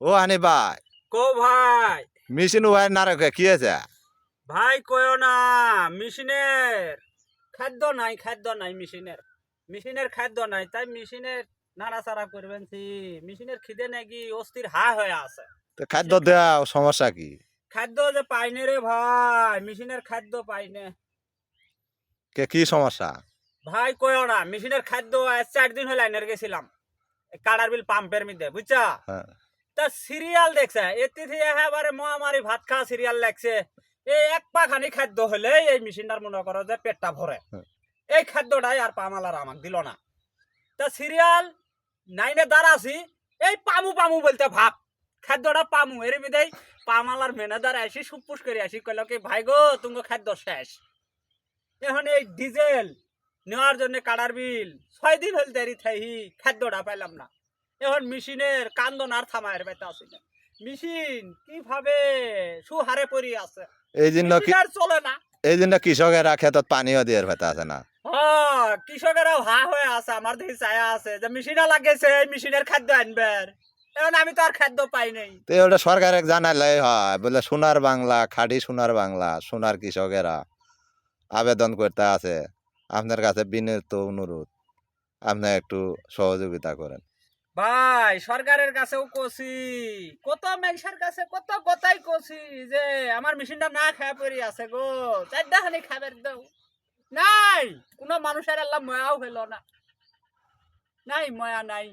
ও আনি ভাই কো ভাই মেশিন ওয়ার না রাখে কি আছে? ভাই কয়ো না মেশিনের খাদ্য নাই মেশিনের খাদ্য নাই তাই মেশিনের নাড়াচাড়া করবেন মেশিনের খিদে নাকি অস্থির হা হয়ে আছে। তো খাদ্য দেওয়া সমস্যা কি? খাদ্য যে পাইনে রে ভাই মেশিনের খাদ্য পাইনে কি সমস্যা? ভাই কয়ো না মেশিনের খাদ্য আজ 4 দিন হলো লাইনের গেছিলাম কাড়ার বিল পাম্পের মধ্যে বুঝছা হ্যাঁ। তা সিরিয়াল দেখছে এতে থেকে একেবারে মহামারী ভাত খাওয়া সিরিয়াল লাগছে এই এক পা খানি খাদ্য হলে এই মেশিনটার মনে করো যে পেটটা ভরে এই খাদ্যটাই আর পামালার আমাকে দিল না তা সিরিয়াল নাইনে দাঁড়াছি এই পামু পামু বলতে ভাব খাদ্যটা পামু এর বিদায় পামালার ম্যানেজার আসি সুপুস করে আসি কইল কি ভাই গো তুমি খাদ্য শেষ এখন এই ডিজেল নেওয়ার জন্য কাটার বিল 6 দিন হল দেরি থাই খাদ্যটা পাইলাম না এখন মেশিনের কান্দন আর থামায়ের বেতা আছে না মেশিন কিভাবে সুহারে পড়ি আছে এই জন্য কি আর চলে না এই জন্য কৃষকেরা ক্ষেতত পানিও দিয়ে ভেতা আছে না। কৃষকেরাও হা হয়ে আছে আমার দেখি চায়া আছে যে মেশিনা লাগেছে এই মেশিনের খাদ্য আনবার এখন আমি তো আর খাদ্য পাই নাই তো ওটা সরকারে জানালে হয় বলে সোনার বাংলা খাঁটি সোনার বাংলা সোনার কৃষকেরা আবেদন করতে আছে আপনার কাছে বিনীত অনুরোধ আপনি একটু সহযোগিতা করেন। ভাই সরকারের কাছেও কছি কত মানুষের কাছে কত কথাই কছি যে আমার মেশিনটা না খায় পড়ি আছে গো চারটা খানি খাবার দাও নাই কোনো মানুষের আল্লাহ ময়াও হইল না নাই ময়া নাই